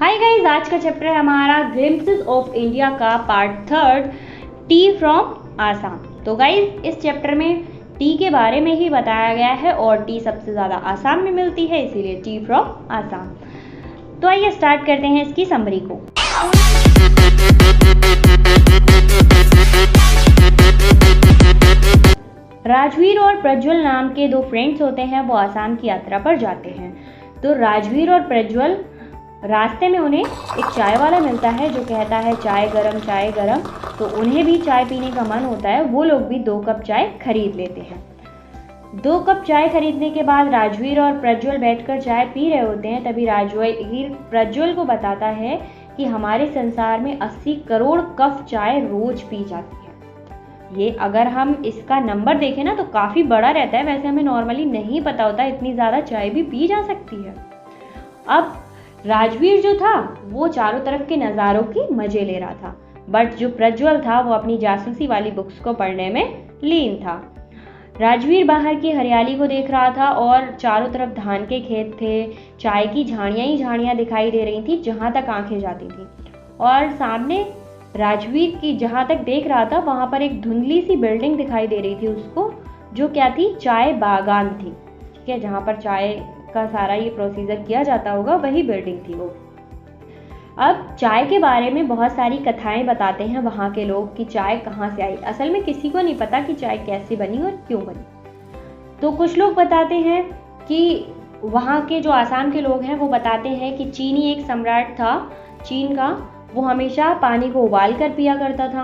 Hi guys, आज का chapter है हमारा ग्लिम्पसेस ऑफ इंडिया का पार्ट 3 टी फ्रॉम आसाम। तो गाइस इस चैप्टर में टी के बारे में ही बताया गया है और टी सबसे ज़्यादा आसाम में मिलती है, इसीलिए टी फ्रॉम आसाम। तो आइए स्टार्ट करते हैं इसकी समरी को। राजवीर और प्रज्वल नाम के दो फ्रेंड्स होते हैं, वो आसाम की यात्रा पर जाते हैं। तो राजवीर और प्रज्वल रास्ते में उन्हें एक चाय वाला मिलता है जो कहता है चाय गरम। तो उन्हें भी चाय पीने का मन होता है, वो लोग भी 2 कप चाय खरीद लेते हैं। 2 कप चाय खरीदने के बाद राजवीर और प्रज्वल बैठकर चाय पी रहे होते हैं। तभी राजवीर प्रज्वल को बताता है कि हमारे संसार में 80 करोड़ कप चाय रोज पी जाती है। ये अगर हम इसका नंबर देखें ना तो काफ़ी बड़ा रहता है। वैसे हमें नॉर्मली नहीं पता होता इतनी ज़्यादा चाय भी पी जा सकती है। अब राजवीर जो था वो चारों तरफ के नज़ारों की मजे ले रहा था, बट जो प्रज्वल था वो अपनी जासूसी वाली बुक्स को पढ़ने में लीन था। राजवीर बाहर की हरियाली को देख रहा था और चारों तरफ धान के खेत थे, चाय की झाड़ियाँ ही झाड़ियाँ दिखाई दे रही थी जहाँ तक आंखें जाती थी। और सामने राजवीर की जहाँ तक देख रहा था वहाँ पर एक धुंधली सी बिल्डिंग दिखाई दे रही थी उसको, जो क्या थी, चाय बागान थी। ठीक है, जहाँ पर चाय का सारा ये प्रोसीजर किया जाता होगा वही बिल्डिंग थी वो। अब चाय के बारे में बहुत सारी कथाएं बताते हैं वहाँ के लोग कि चाय कहाँ से आई। असल में किसी को नहीं पता कि चाय कैसे बनी और क्यों बनी। तो कुछ लोग बताते हैं कि वहाँ के जो आसाम के लोग हैं वो बताते हैं कि चीनी एक सम्राट था चीन का, वो हमेशा पानी को उबाल कर पिया करता था।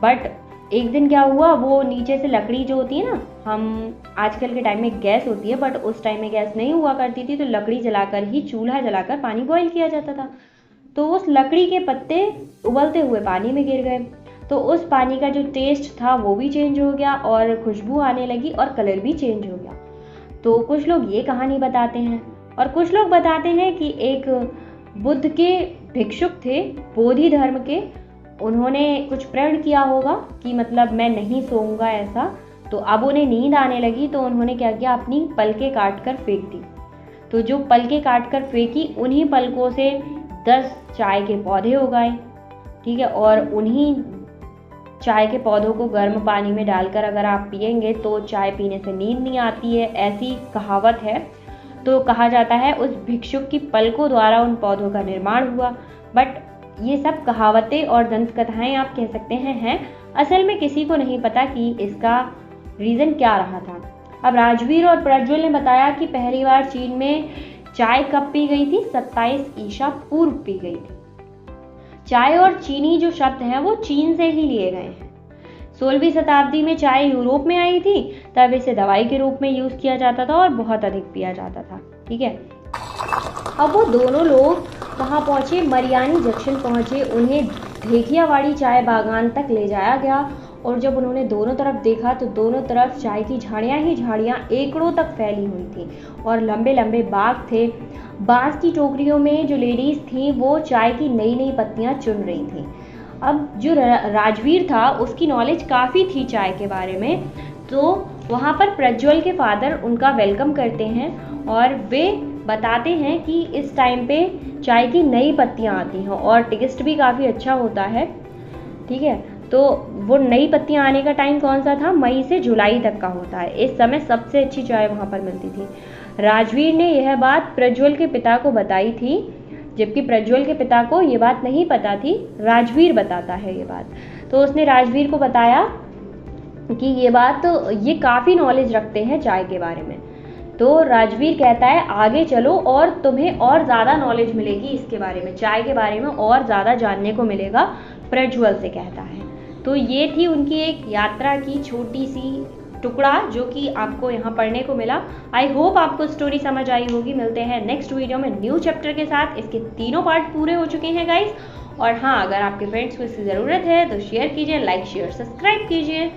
बट एक दिन क्या हुआ, वो नीचे से लकड़ी जो होती है ना, हम आजकल के टाइम में गैस होती है बट उस टाइम में गैस नहीं हुआ करती थी, तो लकड़ी जलाकर ही, चूल्हा जलाकर पानी बॉईल किया जाता था। तो उस लकड़ी के पत्ते उबलते हुए पानी में गिर गए, तो उस पानी का जो टेस्ट था वो भी चेंज हो गया और खुशबू आने लगी और कलर भी चेंज हो गया। तो कुछ लोग ये कहानी बताते हैं और कुछ लोग बताते हैं कि एक बुद्ध के भिक्षुक थे, बोधि धर्म के, उन्होंने कुछ प्रण किया होगा कि मतलब मैं नहीं सोऊंगा ऐसा। तो अब उन्हें नींद आने लगी तो उन्होंने क्या किया, अपनी पलकें काट कर फेंक दी। तो जो पलकें काट कर फेंकी, उन्हीं पलकों से 10 चाय के पौधे उगाए। ठीक है, और उन्हीं चाय के पौधों को गर्म पानी में डालकर अगर आप पिएंगे तो चाय पीने से नींद नहीं आती है, ऐसी कहावत है। तो कहा जाता है उस भिक्षुक की पलकों द्वारा उन पौधों का निर्माण हुआ। बट ये सब कहावतें और दंत कथाएं आप कह सकते हैं। असल में किसी को नहीं पता कि इसका रीज़न क्या रहा था। अब राजवीर और प्रज्वल ने बताया कि पहली बार चीन में चाय कब पी गई थी, 27 ईसा पूर्व पी गई थी। चाय और चीनी जो शब्द हैं वो चीन से ही लिए गए हैं। 16वीं शताब्दी में चाय यूरोप में आई थी, तब इसे दवाई के रूप में यूज़ किया जाता था और बहुत अधिक पिया जाता था। ठीक है, अब वो दोनों लोग वहाँ पहुँचे, मरियानी जंक्शन पहुँचे, उन्हें ढेकियावाड़ी चाय बागान तक ले जाया गया और जब उन्होंने दोनों तरफ देखा तो दोनों तरफ चाय की झाड़ियाँ ही झाड़ियाँ एकड़ों तक फैली हुई थी और लंबे लंबे बाग थे। बांस की टोकरियों में जो लेडीज़ थीं वो चाय की नई नई पत्तियाँ चुन रही थीं। अब जो राजवीर था उसकी नॉलेज काफ़ी थी चाय के बारे में, तो वहाँ पर प्रज्वल के फादर उनका वेलकम करते हैं और वे बताते हैं कि इस टाइम पे चाय की नई पत्तियाँ आती हैं और टेस्ट भी काफ़ी अच्छा होता है। ठीक है, तो वो नई पत्तियाँ आने का टाइम कौन सा था, मई से जुलाई तक का होता है। इस समय सबसे अच्छी चाय वहाँ पर मिलती थी। राजवीर ने यह बात प्रज्वल के पिता को बताई थी, जबकि प्रज्वल के पिता को ये बात नहीं पता थी। राजवीर बताता है ये बात, तो उसने राजवीर को बताया कि ये बात, ये काफ़ी नॉलेज रखते हैं चाय के बारे में। तो राजवीर कहता है आगे चलो और तुम्हें और ज़्यादा नॉलेज मिलेगी इसके बारे में, चाय के बारे में और ज़्यादा जानने को मिलेगा, प्रज्वल से कहता है। तो ये थी उनकी एक यात्रा की छोटी सी टुकड़ा जो कि आपको यहाँ पढ़ने को मिला। आई होप आपको स्टोरी समझ आई होगी। मिलते हैं नेक्स्ट वीडियो में न्यू चैप्टर के साथ। इसके 3 पार्ट पूरे हो चुके हैं गाइस। और हाँ, अगर आपके फ्रेंड्स को इसकी ज़रूरत है तो शेयर कीजिए, लाइक शेयर सब्सक्राइब कीजिए।